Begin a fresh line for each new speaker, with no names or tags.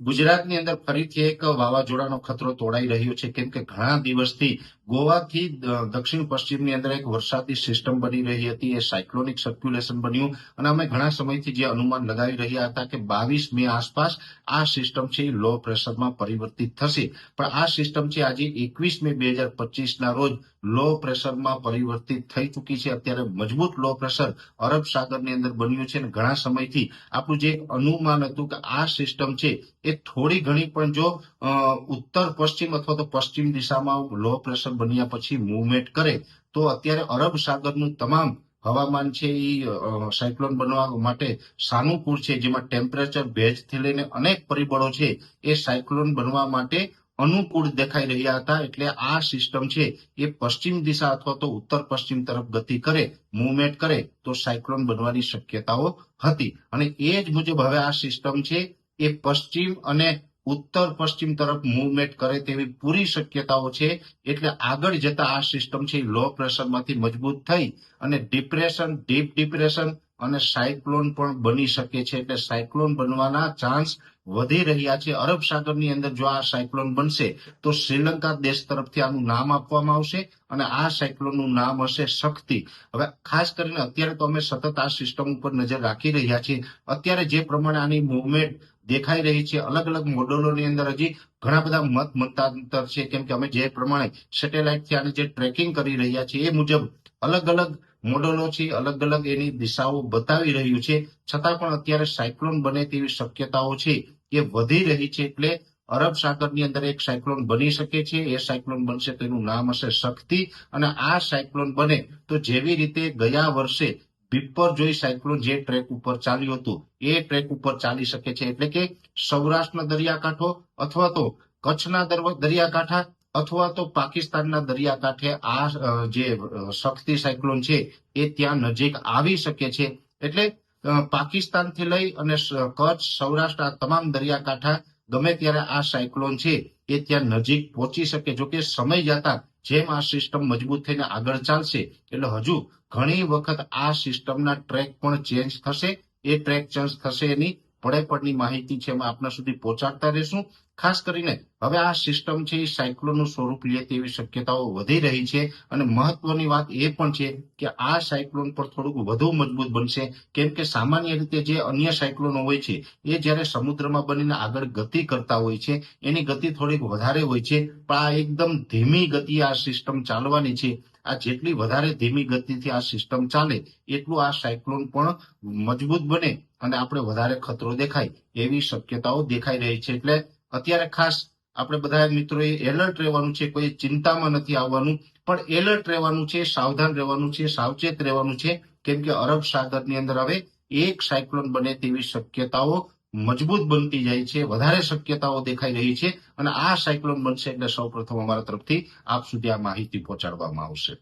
ગુજરાતની અંદર ફરીથી એક વાવાઝોડાનો ખતરો તોડાઈ રહ્યો છે, કેમ કે ઘણા દિવસથી ગોવાથી દક્ષિણ પશ્ચિમની અંદર એક વરસાદી સિસ્ટમ બની રહી હતી. એ સાયક્લોનિક સર્ક્યુલેશન બન્યું અને અમે ઘણા સમયથી જે અનુમાન લગાવી રહ્યા હતા કે 22 મે આસપાસ આ સિસ્ટમ છે લો પ્રેશરમાં પરિવર્તિત થશે, પણ આ સિસ્ટમ છે આજે 21 મે 2025ના રોજ લો પ્રેશરમાં પરિવર્તિત થઈ ચૂકી છે. અત્યારે મજબૂત લો પ્રેશર અરબ સાગરની અંદર બન્યું છે અને ઘણા સમયથી આપણું જે અનુમાન હતું કે આ સિસ્ટમ છે એ થોડી ઘણી પણ જો ઉત્તર પશ્ચિમ અથવા તો પશ્ચિમ દિશામાં લો પ્રેશર બન્યા પછી મૂવમેન્ટ કરે તો અત્યારે અરબ સાગરનું તમામ હવામાન છે એ સાયક્લોન બનવા માટે સાનુકૂળ છે, જેમાં ટેમ્પરેચર, ભેજથી લઈને અનેક પરિબળો છે એ સાયક્લોન બનવા માટે અનુકૂળ દેખાઈ રહ્યા હતા. એટલે આ સિસ્ટમ છે એ પશ્ચિમ દિશા અથવા તો ઉત્તર પશ્ચિમ તરફ ગતિ કરે, મૂવમેન્ટ કરે તો સાયક્લોન બનવાની શક્યતાઓ હતી અને એ જ મુજબ હવે આ સિસ્ટમ છે એ પશ્ચિમ અને ઉત્તર પશ્ચિમ તરફ મૂવમેન્ટ કરે તેવી પૂરી શક્યતાઓ છે. એટલે આગળ જતા આ સિસ્ટમ છે લો પ્રેશરમાંથી મજબૂત થઈ અને ડિપ્રેશન, ડીપ ડિપ્રેશન અને સાયક્લોન પણ બની શકે છે. એટલે સાયક્લોન બનવાના ચાન્સ વધી રહ્યા છે. અરબ સાગરની અંદર જો આ સાયક્લોન બનશે તો શ્રીલંકા દેશ તરફથી આનું નામ આપવામાં આવશે અને આ સાયક્લોનનું નામ હશે શક્તિ. હવે ખાસ કરીને અત્યારે તો અમે સતત આ સિસ્ટમ ઉપર નજર રાખી રહ્યા છીએ. અત્યારે જે પ્રમાણે આની મૂવમેન્ટ દેખાઈ રહી છે, અલગ અલગ મોડેલોની અંદર હજી ઘણા બધા મતાંતર છે, કેમ કે અમે જે પ્રમાણે સેટેલાઇટથી આની જે ટ્રેકિંગ કરી રહ્યા છીએ એ મુજબ અલગ અલગ મોડેલો છે, અલગ અલગ એની દિશાઓ બતાવી રહ્યું છે. છતાં પણ અત્યારે સાયક્લોન બને તેવી શક્યતાઓ છે એ વધી રહી છે. એટલે અરબ સાગરની અંદર એક સાયક્લોન બની શકે છે. એ સાયક્લોન બનશે તેનું નામ હશે શક્તિ અને આ સાયક્લોન બને તો જેવી રીતે ગયા વર્ષે બિપરજોય સાયક્લોન જે ટ્રેક ઉપર ચાલ્યું હતું એ ટ્રેક ઉપર ચાલી શકે છે. એટલે કે સૌરાષ્ટ્રનો દરિયાકાંઠો અથવા તો કચ્છના દરિયાકાંઠા અથવા તો પાકિસ્તાનના દરિયાકાંઠે આ જે શક્તિ સાયક્લોન છે એ ત્યાં નજીક આવી શકે છે. એટલે પાકિસ્તાનથી લઈ અને કચ્છ, સૌરાષ્ટ્ર આ તમામ દરિયાકાંઠા ગમે ત્યારે આ સાયક્લોન છે એ ત્યાં નજીક પહોંચી શકે. જો કે સમય જતા જેમ આ સિસ્ટમ મજબૂત થઈને આગળ ચાલશે એટલે હજુ ઘણી વખત આ સિસ્ટમના ટ્રેક પણ ચેન્જ થશે. એ ટ્રેક ચેન્જ થશે એની પડેપડની માહિતી છે અમે આપના સુધી પહોંચાડતા રહીશું. ખાસ કરીને હવે આ સિસ્ટમ છે એ સાયક્લોનનું સ્વરૂપ લે તેવી શક્યતાઓ વધી રહી છે અને મહત્વની વાત એ પણ છે કે આ સાયક્લોન પર થોડુંક વધુ મજબૂત બનશે, કેમ કે સામાન્ય રીતે જે અન્ય સાયક્લોનો હોય છે એ જ્યારે સમુદ્રમાં બનીને આગળ ગતિ કરતા હોય છે એની ગતિ થોડીક વધારે હોય છે, પણ આ એકદમ ધીમી ગતિએ આ સિસ્ટમ ચાલવાની છે. આ જેટલી વધારે ધીમી ગતિથી આ સિસ્ટમ ચાલે એટલું આ સાયક્લોન પણ મજબૂત બને અને આપણે વધારે ખતરો દેખાય એવી શક્યતાઓ દેખાઈ રહી છે. એટલે અત્યારે ખાસ આપણે બધા મિત્રોએ એલર્ટ રહેવાનું છે. કોઈ ચિંતામાં નથી આવવાનું, પણ એલર્ટ રહેવાનું છે, સાવધાન રહેવાનું છે, સાવચેત રહેવાનું છે, કેમ કે અરબ સાગરની અંદર હવે એક સાયક્લોન બને તેવી શક્યતાઓ મજબૂત બનતી જાય છે, વધારે શક્યતાઓ દેખાઈ રહી છે અને આ સાયક્લોન બનશે એટલે સૌપ્રથમ અમારા તરફથી આપ સુધી આ માહિતી પહોંચાડવામાં આવશે.